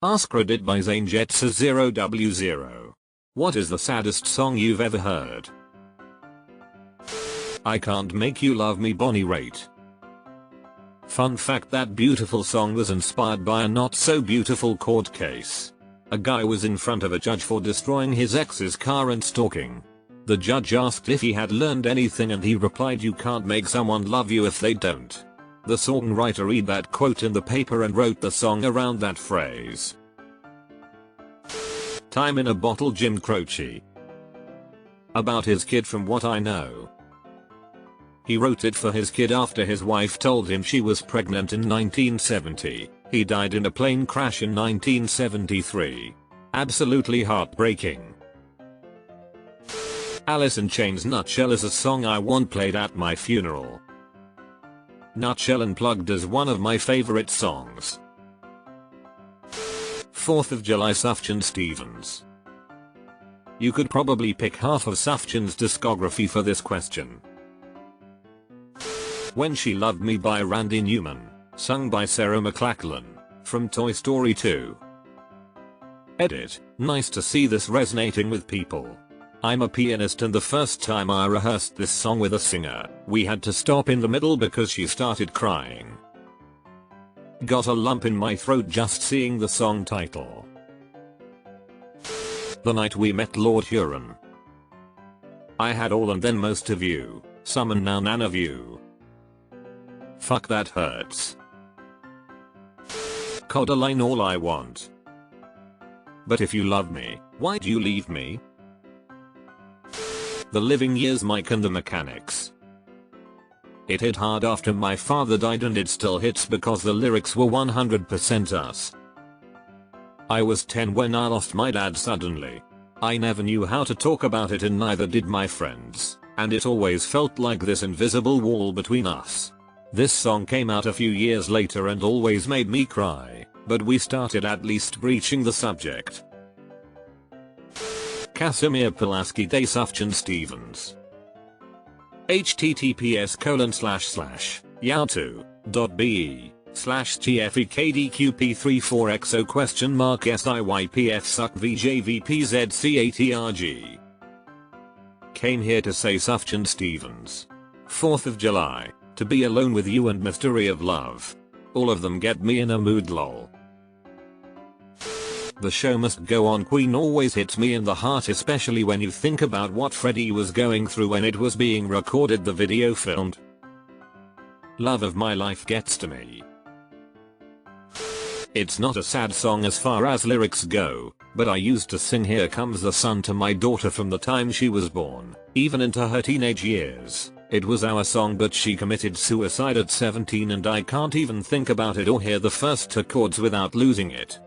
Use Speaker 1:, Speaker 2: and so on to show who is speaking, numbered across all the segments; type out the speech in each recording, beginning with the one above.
Speaker 1: AskReddit by ZaneJetsa0W0. What is the saddest song you've ever heard? I Can't Make You Love Me, Bonnie Raitt. Fun fact: that beautiful song was inspired by a not so beautiful court case. A guy was in front of a judge for destroying his ex's car and stalking. The judge asked if he had learned anything and he replied, "You can't make someone love you if they don't." The songwriter read that quote in the paper and wrote the song around that phrase. Time in a Bottle, Jim Croce. About his kid, from what I know, he wrote it for his kid after his wife told him she was pregnant in 1970. He died in a plane crash in 1973. Absolutely heartbreaking. Alice in Chains' Nutshell is a song I want played at my funeral. Nutshell Unplugged is one of my favorite songs. 4th of July, Sufjan Stevens. You could probably pick half of Sufjan's discography for this question. When She Loved Me by Randy Newman, sung by Sarah McLachlan, from Toy Story 2. Edit: nice to see this resonating with people. I'm a pianist and the first time I rehearsed this song with a singer, we had to stop in the middle because she started crying. Got a lump in my throat just seeing the song title. The Night We Met, Lord Huron. I had all and then most of you, some and now none of you. Fuck that hurts. Codaline, All I Want. But if you love me, why'd you leave me? The Living Years, Mike and the Mechanics. It hit hard after my father died and it still hits because the lyrics were 100% us. I was 10 when I lost my dad suddenly. I never knew how to talk about it and neither did my friends, and it always felt like this invisible wall between us. This song came out a few years later and always made me cry, but we started at least breaching the subject. Casimir Pulaski de Sufjan Stevens. https://yahoo.be/gfekdqp34xo?SIYPF suck vjvpzcatrg. Came here to say Sufjan Stevens. 4th of July, To Be Alone With You and Mystery of Love. All of them get me in a mood, lol. The Show Must Go On, Queen always hits me in the heart, especially when you think about what Freddie was going through when it was being recorded, the video filmed. Love of My Life gets to me. It's not a sad song as far as lyrics go, but I used to sing Here Comes the Sun to my daughter from the time she was born, even into her teenage years. It was our song, but she committed suicide at 17 and I can't even think about it or hear the first two chords without losing it.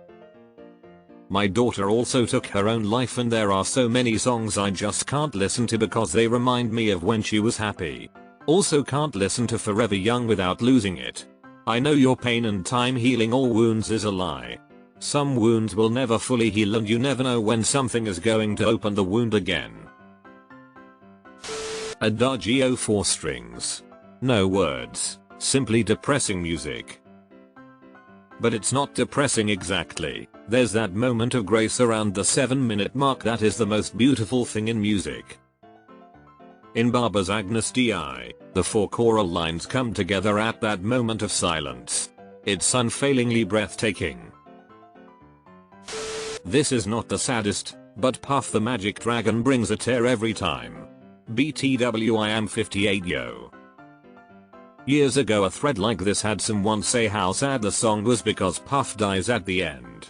Speaker 1: My daughter also took her own life and there are so many songs I just can't listen to because they remind me of when she was happy. Also can't listen to Forever Young without losing it. I know your pain and time healing all wounds is a lie. Some wounds will never fully heal and you never know when something is going to open the wound again. Adagio 4 strings. No words, simply depressing music. But it's not depressing exactly. There's that moment of grace around the 7-minute mark that is the most beautiful thing in music. In Barber's Agnus Dei, the 4 choral lines come together at that moment of silence. It's unfailingly breathtaking. This is not the saddest, but Puff the Magic Dragon brings a tear every time. BTW, I am 58 yo. Years ago a thread like this had someone say how sad the song was because Puff dies at the end.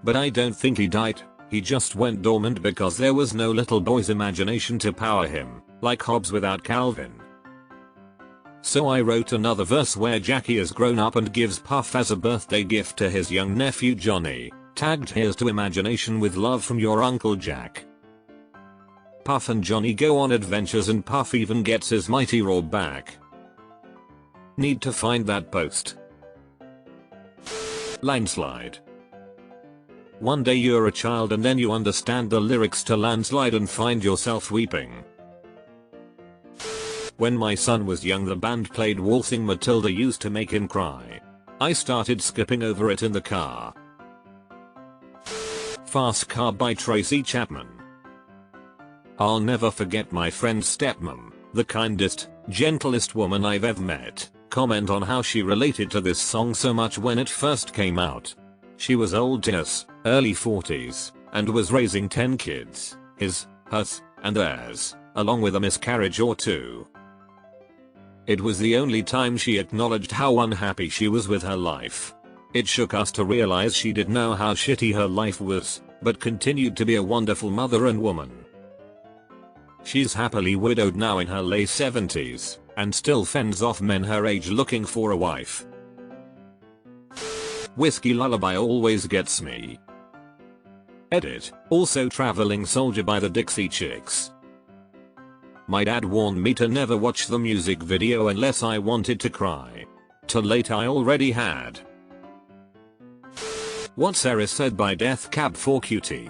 Speaker 1: But I don't think he died, he just went dormant because there was no little boy's imagination to power him, like Hobbes without Calvin. So I wrote another verse where Jackie is grown up and gives Puff as a birthday gift to his young nephew Johnny, tagged "Here's to imagination with love from your Uncle Jack." Puff and Johnny go on adventures and Puff even gets his mighty roar back. Need to find that post. Landslide. One day you're a child and then you understand the lyrics to Landslide and find yourself weeping. When my son was young the band played Waltzing Matilda used to make him cry. I started skipping over it in the car. Fast Car by Tracy Chapman. I'll never forget my friend's stepmom, the kindest, gentlest woman I've ever met, comment on how she related to this song so much when it first came out. She was old us, early 40s, and was raising 10 kids, his, hers, and theirs, along with a miscarriage or two. It was the only time she acknowledged how unhappy she was with her life. It shook us to realize she did know how shitty her life was, but continued to be a wonderful mother and woman. She's happily widowed now in her late 70s, and still fends off men her age looking for a wife. Whiskey Lullaby always gets me. Edit, also Traveling Soldier by the Dixie Chicks. My dad warned me to never watch the music video unless I wanted to cry. Too late, I already had. What Sarah Said by Death Cab for Cutie.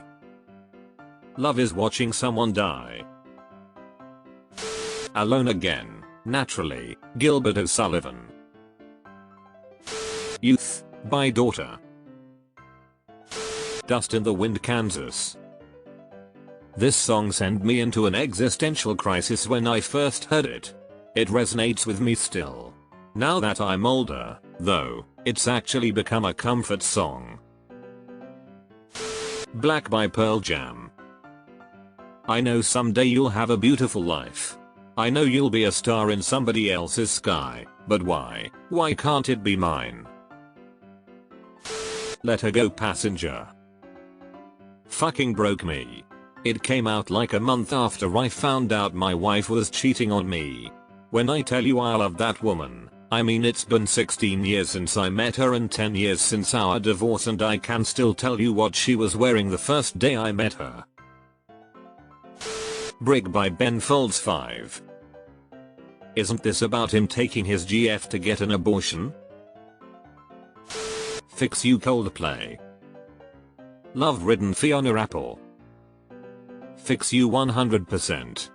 Speaker 1: Love is watching someone die. Alone Again, Naturally, Gilbert O'Sullivan. Youth, by Daughter. Dust in the Wind, Kansas. This song sent me into an existential crisis when I first heard it. It resonates with me still. Now that I'm older, though, it's actually become a comfort song. Black by Pearl Jam. I know someday you'll have a beautiful life. I know you'll be a star in somebody else's sky, but why? Why can't it be mine? Let Her Go, Passenger. Fucking broke me. It came out like a month after I found out my wife was cheating on me. When I tell you I love that woman, I mean it's been 16 years since I met her and 10 years since our divorce, and I can still tell you what she was wearing the first day I met her. Brick by Ben Folds 5. Isn't this about him taking his GF to get an abortion? Fix You, Coldplay. Love Ridden, Fiona Apple. Fix You 100%.